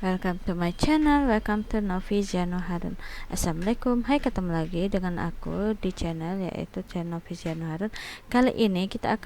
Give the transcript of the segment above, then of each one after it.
Welcome to my channel, welcome to Novi Ziano Harun. Assalamualaikum, hai, ketemu lagi dengan aku di channel yaitu channel Novi Ziano Harun. Kali ini kita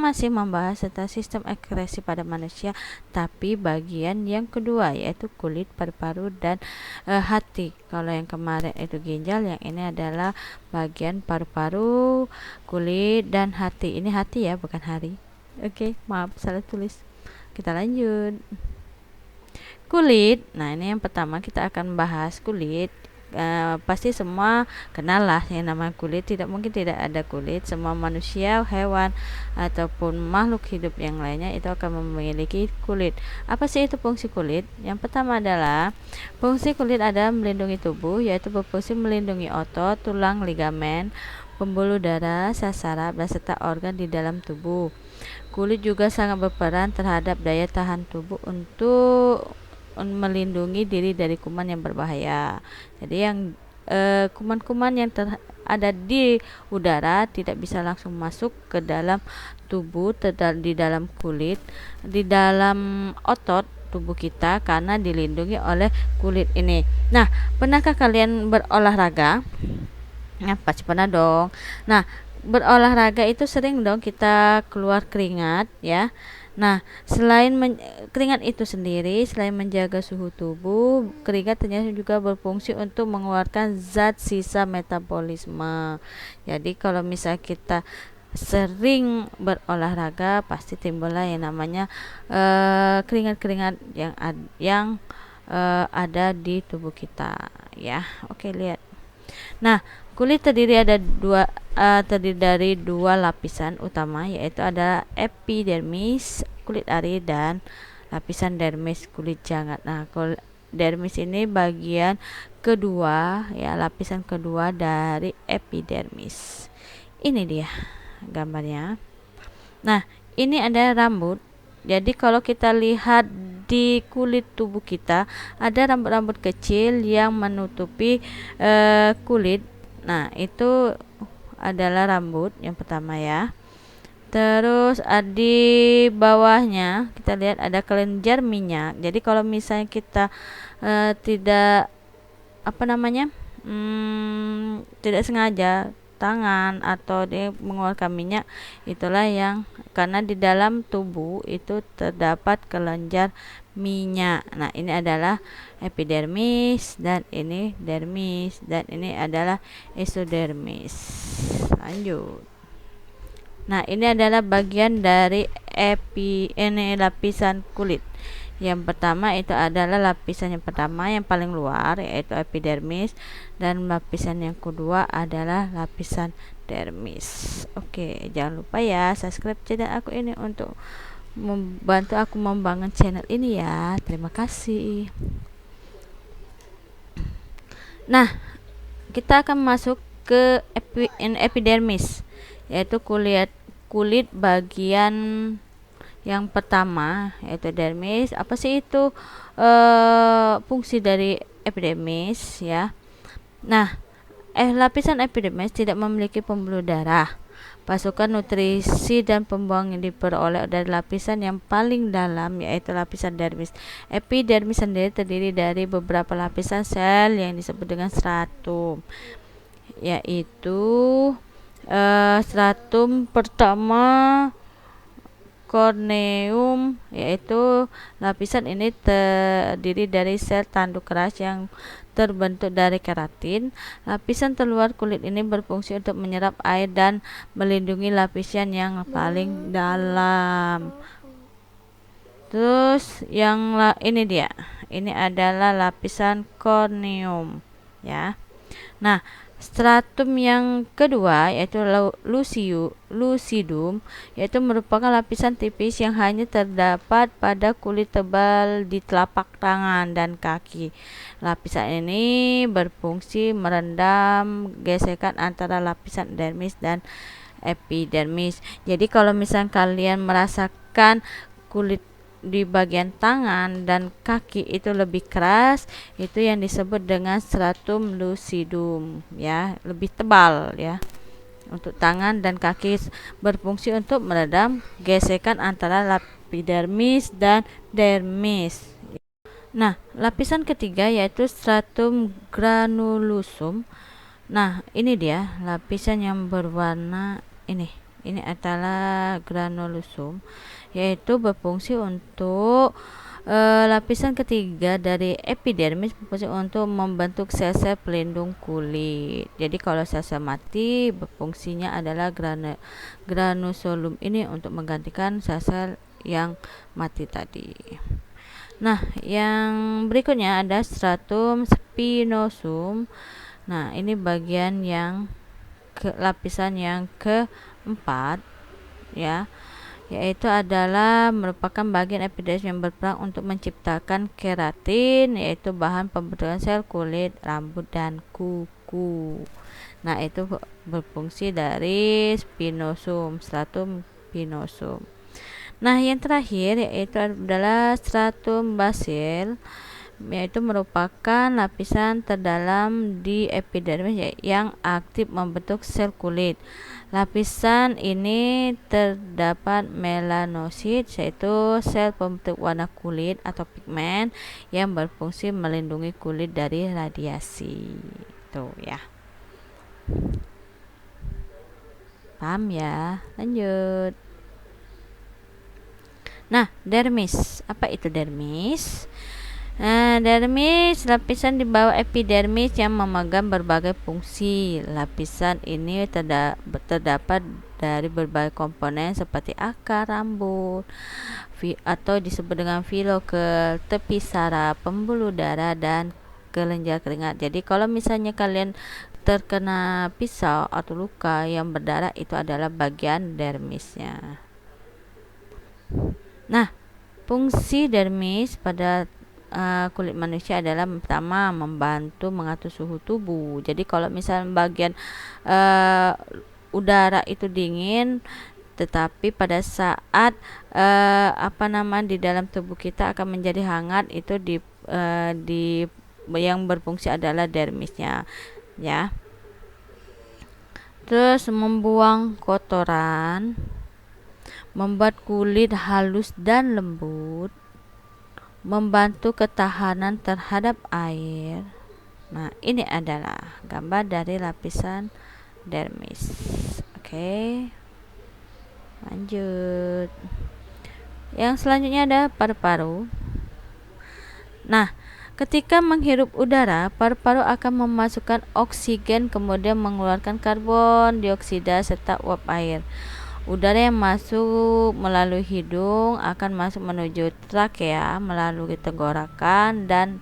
masih membahas tentang sistem ekskresi pada manusia, tapi bagian yang kedua yaitu kulit, paru-paru dan hati. Kalau yang kemarin itu ginjal, yang ini adalah bagian paru-paru, kulit dan hati. Ini hati ya, bukan hari. Oke, maaf salah tulis. Kita lanjut. Kulit, nah ini yang pertama kita akan bahas kulit. Pasti semua kenal lah yang namanya kulit, tidak mungkin tidak ada kulit. Semua manusia, hewan ataupun makhluk hidup yang lainnya itu akan memiliki kulit. Apa sih itu fungsi kulit? Yang pertama adalah fungsi kulit adalah melindungi tubuh, yaitu berfungsi melindungi otot, tulang, ligamen, pembuluh darah, sel saraf, beserta organ di dalam tubuh. Kulit juga sangat berperan terhadap daya tahan tubuh untuk melindungi diri dari kuman yang berbahaya. Jadi yang kuman-kuman yang ada di udara tidak bisa langsung masuk ke dalam tubuh, di dalam kulit, di dalam otot tubuh kita karena dilindungi oleh kulit ini. Nah, pernahkah kalian berolahraga? Nah, pasti pernah dong. Nah, berolahraga itu sering dong kita keluar keringat ya. Nah, keringat itu sendiri, selain menjaga suhu tubuh, keringat ternyata juga berfungsi untuk mengeluarkan zat sisa metabolisme. Jadi kalau misal kita sering berolahraga, pasti timbullah yang namanya keringat-keringat yang ada di tubuh kita ya. Oke, lihat. Nah, kulit terdiri dari dua lapisan utama, yaitu ada epidermis kulit ari dan lapisan dermis kulit jangat. Nah, dermis ini bagian kedua ya, lapisan kedua dari epidermis. Ini dia gambarnya. Nah, ini ada rambut. Jadi kalau kita lihat di kulit tubuh kita ada rambut-rambut kecil yang menutupi kulit. Nah, itu adalah rambut yang pertama ya. Terus di bawahnya kita lihat ada kelenjar minyak. Jadi kalau misalnya kita tidak tidak sengaja tangan atau dia mengeluarkan minyak, itulah yang karena di dalam tubuh itu terdapat kelenjar minyak. Nah, ini adalah epidermis dan ini dermis dan ini adalah esodermis. Lanjut. Nah, ini adalah bagian dari lapisan kulit. Yang pertama itu adalah lapisan yang pertama yang paling luar yaitu epidermis, dan lapisan yang kedua adalah lapisan dermis. Oke, jangan lupa ya subscribe channel aku ini untuk membantu aku membangun channel ini ya. Terima kasih. Nah, kita akan masuk ke epidermis, yaitu kulit bagian yang pertama yaitu dermis. Apa sih itu fungsi dari epidermis ya? Nah, lapisan epidermis tidak memiliki pembuluh darah. Pasukan nutrisi dan pembuang yang diperoleh dari lapisan yang paling dalam yaitu lapisan dermis. Epidermis sendiri terdiri dari beberapa lapisan sel yang disebut dengan stratum, yaitu stratum pertama corneum, yaitu lapisan ini terdiri dari sel tanduk keras yang terbentuk dari keratin. Lapisan terluar kulit ini berfungsi untuk menyerap air dan melindungi lapisan yang paling dalam. Terus ini dia. Ini adalah lapisan corneum ya. Nah, stratum yang kedua yaitu lucidum, yaitu merupakan lapisan tipis yang hanya terdapat pada kulit tebal di telapak tangan dan kaki. Lapisan ini berfungsi merendam gesekan antara lapisan dermis dan epidermis. Jadi kalau misalnya kalian merasakan kulit di bagian tangan dan kaki itu lebih keras, itu yang disebut dengan stratum lucidum ya, lebih tebal ya. Untuk tangan dan kaki berfungsi untuk meredam gesekan antara epidermis dan dermis. Nah, lapisan ketiga yaitu stratum granulusum. Nah, ini dia lapisan yang berwarna ini. Ini adalah granulusum, yaitu berfungsi untuk lapisan ketiga dari epidermis, berfungsi untuk membentuk sel-sel pelindung kulit. Jadi kalau sel-sel mati, berfungsinya adalah granusolum ini untuk menggantikan sel-sel yang mati tadi. Nah, yang berikutnya ada stratum spinosum. Nah, ini bagian yang lapisan yang keempat, ya, yaitu adalah merupakan bagian epidermis yang berperan untuk menciptakan keratin, yaitu bahan pembentukan sel kulit, rambut, dan kuku. Nah, itu berfungsi dari spinosum, stratum spinosum. Nah, yang terakhir yaitu adalah stratum basal, yaitu merupakan lapisan terdalam di epidermis yang aktif membentuk sel kulit. Lapisan ini terdapat melanosit, yaitu sel pembentuk warna kulit atau pigmen yang berfungsi melindungi kulit dari radiasi. Tuh ya. Paham ya? Lanjut. Nah, dermis. Apa itu dermis? Dermis, lapisan di bawah epidermis yang memegang berbagai fungsi. Lapisan ini terdapat dari berbagai komponen seperti akar rambut, atau disebut dengan filokel, tepi saraf, pembuluh darah, dan kelenjar keringat. Jadi kalau misalnya kalian terkena pisau atau luka yang berdarah, itu adalah bagian dermisnya. Nah, fungsi dermis pada kulit manusia adalah pertama membantu mengatur suhu tubuh. Jadi kalau misalnya bagian udara itu dingin, tetapi pada saat di dalam tubuh kita akan menjadi hangat, itu di yang berfungsi adalah dermisnya, ya. Terus membuang kotoran, membuat kulit halus dan lembut, membantu ketahanan terhadap air. Nah, ini adalah gambar dari lapisan dermis. Oke. Lanjut. Yang selanjutnya ada paru-paru. Nah, ketika menghirup udara, paru-paru akan memasukkan oksigen, kemudian mengeluarkan karbon dioksida serta uap air. Udara yang masuk melalui hidung akan masuk menuju trakea melalui tenggorokan, dan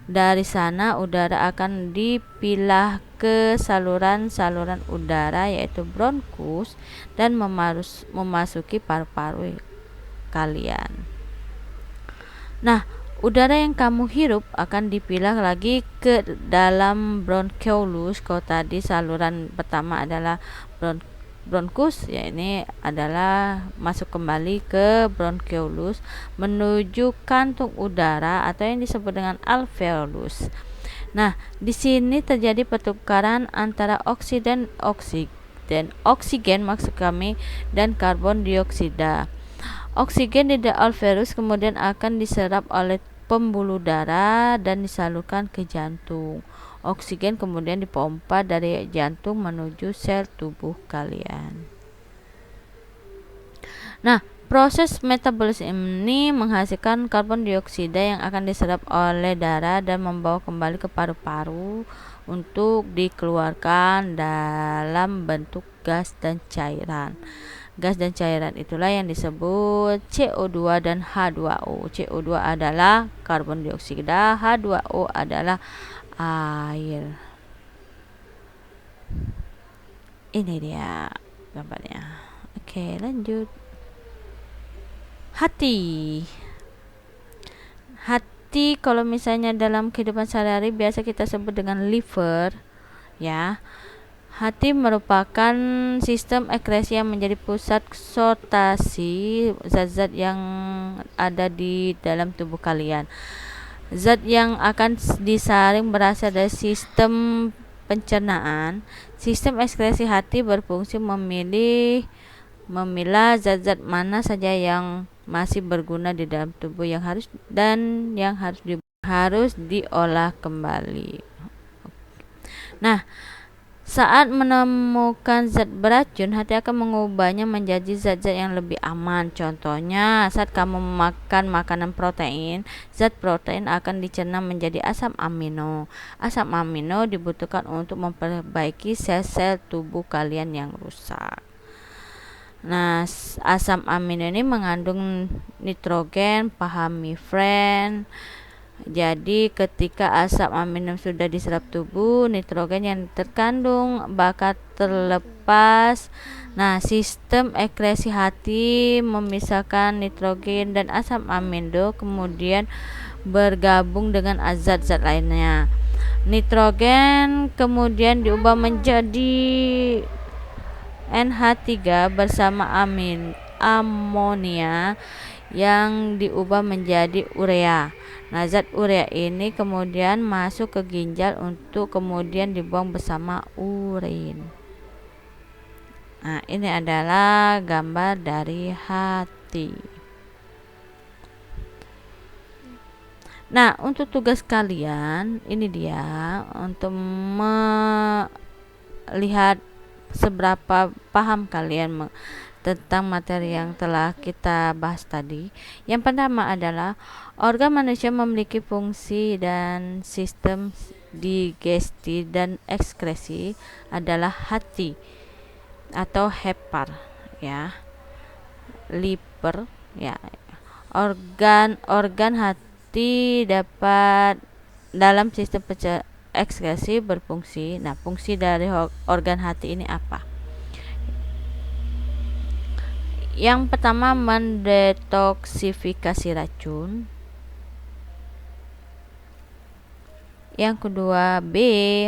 dari sana udara akan dipilah ke saluran-saluran udara yaitu bronkus dan memasuki paru-paru kalian. Nah, udara yang kamu hirup akan dipilah lagi ke dalam bronchioles. Kalau tadi saluran pertama adalah bronkus, ya ini adalah masuk kembali ke bronchioles menuju kantung udara atau yang disebut dengan alveolus. Nah, di sini terjadi pertukaran antara oksigen maksud kami dan karbon dioksida. Oksigen di alveolus kemudian akan diserap oleh pembuluh darah dan disalurkan ke jantung. Oksigen kemudian dipompa dari jantung menuju sel tubuh kalian. Nah, proses metabolisme ini menghasilkan karbon dioksida yang akan diserap oleh darah dan membawa kembali ke paru-paru untuk dikeluarkan dalam bentuk gas dan cairan. Gas dan cairan itulah yang disebut CO2 dan H2O. CO2 adalah karbon dioksida, H2O adalah air. Ini dia gambarnya. Oke, lanjut. Hati kalau misalnya dalam kehidupan sehari-hari biasa kita sebut dengan liver, ya. Hati merupakan sistem ekskresi yang menjadi pusat sortasi zat-zat yang ada di dalam tubuh kalian. Zat yang akan disaring berasal dari sistem pencernaan. Sistem ekskresi hati berfungsi memilah zat-zat mana saja yang masih berguna di dalam tubuh yang harus dibuang harus diolah kembali. Nah, saat menemukan zat beracun, hati akan mengubahnya menjadi zat-zat yang lebih aman. Contohnya, saat kamu makan makanan protein, zat protein akan dicerna menjadi asam amino. Asam amino dibutuhkan untuk memperbaiki sel-sel tubuh kalian yang rusak. Nah, asam amino ini mengandung nitrogen, pahami friend. Jadi ketika asam amino sudah diserap tubuh, nitrogen yang terkandung bakal terlepas. Nah, sistem ekskresi hati memisahkan nitrogen dan asam amino kemudian bergabung dengan zat-zat lainnya. Nitrogen kemudian diubah menjadi NH3 bersama amonia yang diubah menjadi urea. Nah, zat urea ini kemudian masuk ke ginjal untuk kemudian dibuang bersama urin. Nah, ini adalah gambar dari hati. Nah, untuk tugas kalian, ini dia untuk melihat seberapa paham kalian tentang materi yang telah kita bahas tadi. Yang pertama adalah organ manusia memiliki fungsi dan sistem digesti dan ekskresi adalah hati atau hepar ya, liver ya. Organ hati dapat dalam sistem ekskresi berfungsi. Nah, fungsi dari organ hati ini apa? Yang pertama, mendetoksifikasi racun. Yang kedua, B,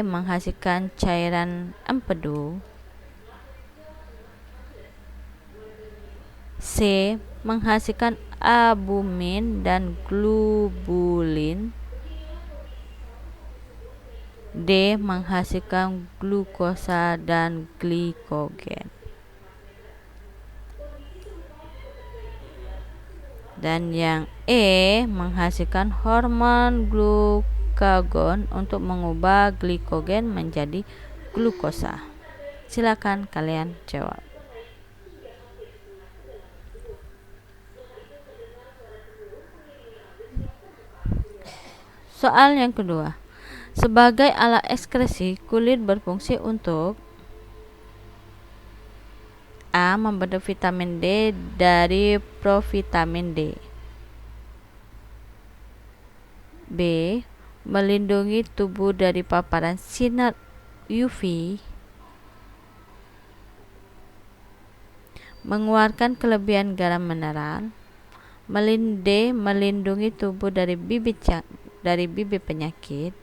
menghasilkan cairan empedu. C, menghasilkan albumin dan globulin. D, menghasilkan glukosa dan glikogen. Dan yang E, menghasilkan hormon glukagon untuk mengubah glikogen menjadi glukosa. Silakan kalian jawab. Soal yang kedua. Sebagai alat ekskresi, kulit berfungsi untuk A, membentuk vitamin D dari provitamin D. B, melindungi tubuh dari paparan sinar UV. Mengeluarkan kelebihan garam mineral. D, melindungi tubuh dari bibit penyakit.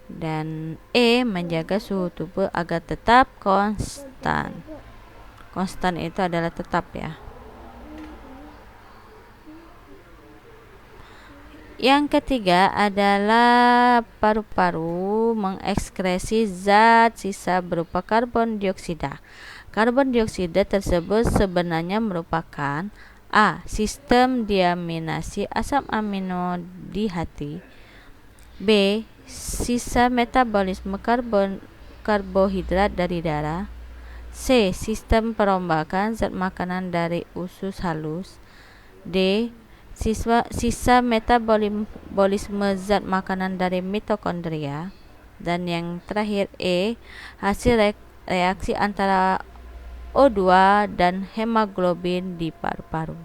Dan E, menjaga suhu tubuh agar tetap konstan. Konstan itu adalah tetap ya. Yang ketiga adalah paru-paru mengekskresi zat sisa berupa karbon dioksida. Karbon dioksida tersebut sebenarnya merupakan A, sistem deaminasi asam amino di hati. B, sisa metabolisme karbohidrat dari darah. C, sistem perombakan zat makanan dari usus halus. D, sisa metabolisme zat makanan dari mitokondria. Dan yang terakhir E, hasil reaksi antara O2 dan hemoglobin di paru-paru.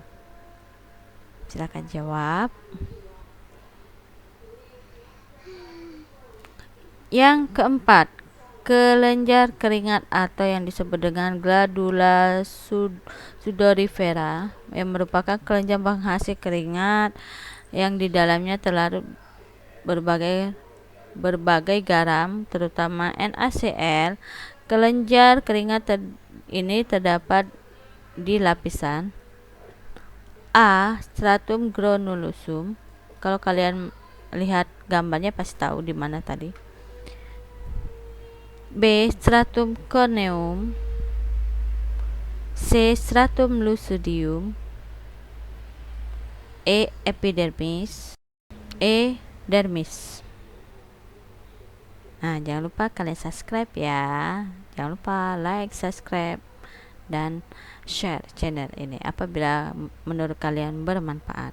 Silakan jawab. Yang keempat, kelenjar keringat atau yang disebut dengan glandula sudorifera yang merupakan kelenjar penghasil keringat yang di dalamnya terlarut berbagai garam, terutama NaCl. Kelenjar keringat ini terdapat di lapisan A, stratum granulosa. Kalau kalian lihat gambarnya pasti tahu di mana tadi. B, stratum corneum. C, stratum lucidium. E. Epidermis. E. Dermis. Nah, jangan lupa kalian subscribe ya. Jangan lupa like, subscribe, dan share channel ini apabila menurut kalian bermanfaat.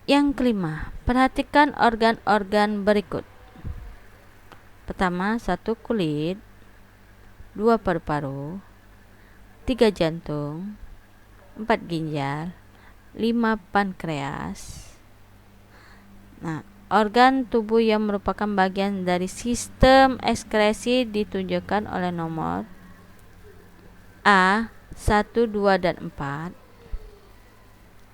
Yang kelima, perhatikan organ-organ berikut. Pertama, 1 kulit, 2 paru-paru, 3 jantung, 4 ginjal, 5 pankreas. Nah, organ tubuh yang merupakan bagian dari sistem ekskresi ditunjukkan oleh nomor A. 1, 2, dan 4,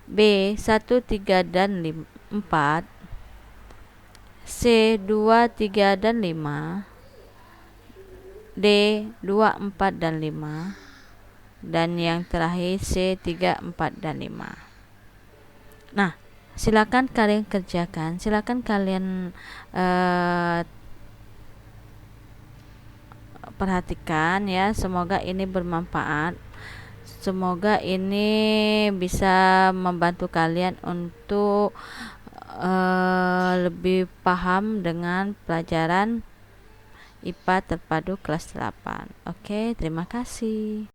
B. 1, 3, dan 4, C. 2, 3, dan 5, D. 2, 4, dan 5, dan yang terakhir C. 3, 4, dan 5. Nah, silakan kalian kerjakan, silakan kalian perhatikan ya. Semoga ini bermanfaat, semoga ini bisa membantu kalian untuk lebih paham dengan pelajaran IPA terpadu kelas 8. Oke, terima kasih.